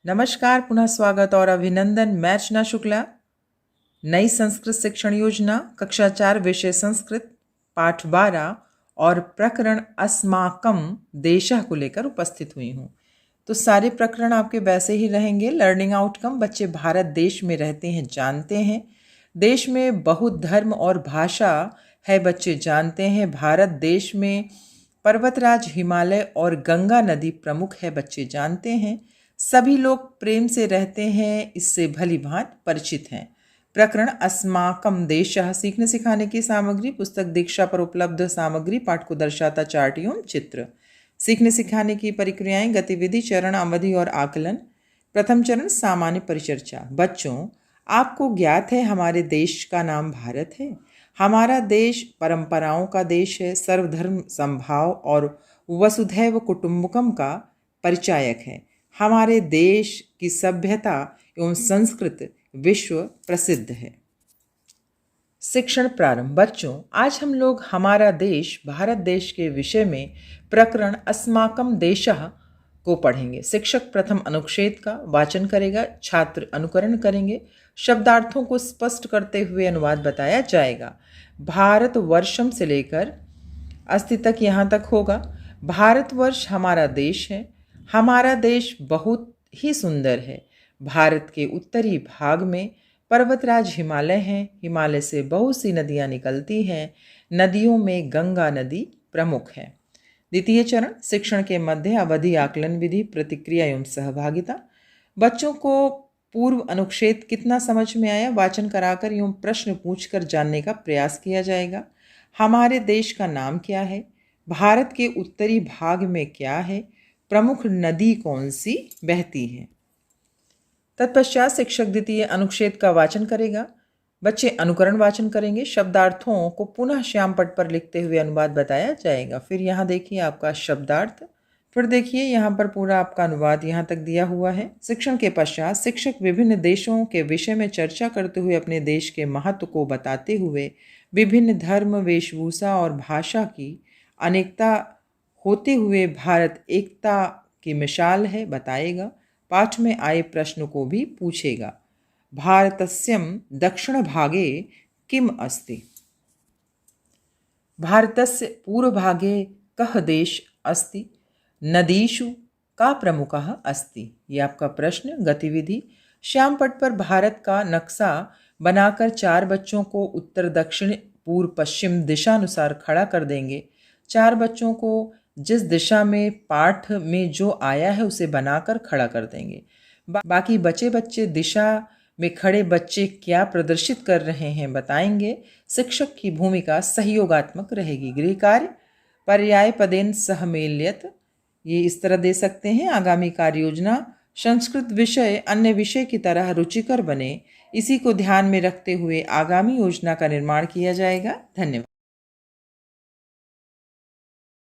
नमस्कार, पुनः स्वागत और अभिनंदन। मैं अर्चना शुक्ला, नई संस्कृत शिक्षण योजना कक्षा 4 विषय संस्कृत पाठ 12 और प्रकरण अस्माकम देशः को लेकर उपस्थित हुई हूँ। तो सारे प्रकरण आपके वैसे ही रहेंगे। लर्निंग आउटकम, बच्चे भारत देश में रहते हैं, जानते हैं। देश में बहुत धर्म और भाषा है, बच्चे जानते हैं। भारत देश में पर्वतराज हिमालय और गंगा नदी प्रमुख है, बच्चे जानते हैं। सभी लोग प्रेम से रहते हैं, इससे भली भांति परिचित हैं। प्रकरण अस्माकम देशः, सीखने सिखाने की सामग्री, पुस्तक दीक्षा पर उपलब्ध सामग्री, पाठ को दर्शाता चार्ट एवं चित्र। सीखने सिखाने की प्रक्रियाएं, गतिविधि, चरण, अवधि और आकलन। प्रथम चरण सामान्य परिचर्चा। बच्चों, आपको ज्ञात है हमारे देश का नाम भारत है। हमारा देश परंपराओं का देश है, सर्वधर्म समभाव और वसुधैव कुटुंबकम का परिचायक है। हमारे देश की सभ्यता एवं संस्कृति विश्व प्रसिद्ध है। शिक्षण प्रारंभ। बच्चों, आज हम लोग हमारा देश भारत देश के विषय में प्रकरण अस्माकम देशः को पढ़ेंगे। शिक्षक प्रथम अनुच्छेद का वाचन करेगा, छात्र अनुकरण करेंगे, शब्दार्थों को स्पष्ट करते हुए अनुवाद बताया जाएगा। भारत वर्षम से लेकर अस्ति तक यहाँ तक होगा। भारतवर्ष हमारा देश है। हमारा देश बहुत ही सुंदर है। भारत के उत्तरी भाग में पर्वतराज हिमालय हैं। हिमालय से बहुत सी नदियाँ निकलती हैं। नदियों में गंगा नदी प्रमुख है। द्वितीय चरण शिक्षण के मध्य अवधि, आकलन विधि, प्रतिक्रिया एवं सहभागिता। बच्चों को पूर्व अनुच्छेद कितना समझ में आया, वाचन कराकर एवं प्रश्न पूछकर जानने का प्रयास किया जाएगा। हमारे देश का नाम क्या है, भारत के उत्तरी भाग में क्या है, प्रमुख नदी कौन सी बहती है। तत्पश्चात शिक्षक द्वितीय अनुच्छेद का वाचन करेगा, बच्चे अनुकरण वाचन करेंगे, शब्दार्थों को पुनः श्याम पट पर लिखते हुए अनुवाद बताया जाएगा। फिर यहाँ देखिए आपका शब्दार्थ, फिर देखिए यहाँ पर पूरा आपका अनुवाद यहाँ तक दिया हुआ है। शिक्षण के पश्चात शिक्षक विभिन्न देशों के विषय में चर्चा करते हुए अपने देश के महत्व को बताते हुए विभिन्न धर्म, वेशभूषा और भाषा की अनेकता होते हुए भारत एकता की मिसाल है बताएगा। पाठ में आए प्रश्नों को भी पूछेगा। भारतस्यम दक्षिण भागे किम अस्ति, भारतस्य पूर्वभागे कः देश अस्ति, नदीषु का प्रमुखः अस्ति। ये आपका प्रश्न। गतिविधि, श्याम पट पर भारत का नक्शा बनाकर 4 बच्चों को उत्तर, दक्षिण, पूर्व, पश्चिम दिशानुसार खड़ा कर देंगे। 4 बच्चों को जिस दिशा में पाठ में जो आया है उसे बनाकर खड़ा कर देंगे। बाकी बचे बच्चे दिशा में खड़े बच्चे क्या प्रदर्शित कर रहे हैं बताएंगे। शिक्षक की भूमिका सहयोगात्मक रहेगी। गृह कार्य, पर्याय पदेन सहमेल्यत, ये इस तरह दे सकते हैं। आगामी कार्य योजना, संस्कृत विषय अन्य विषय की तरह रुचिकर बने, इसी को ध्यान में रखते हुए आगामी योजना का निर्माण किया जाएगा। धन्यवाद।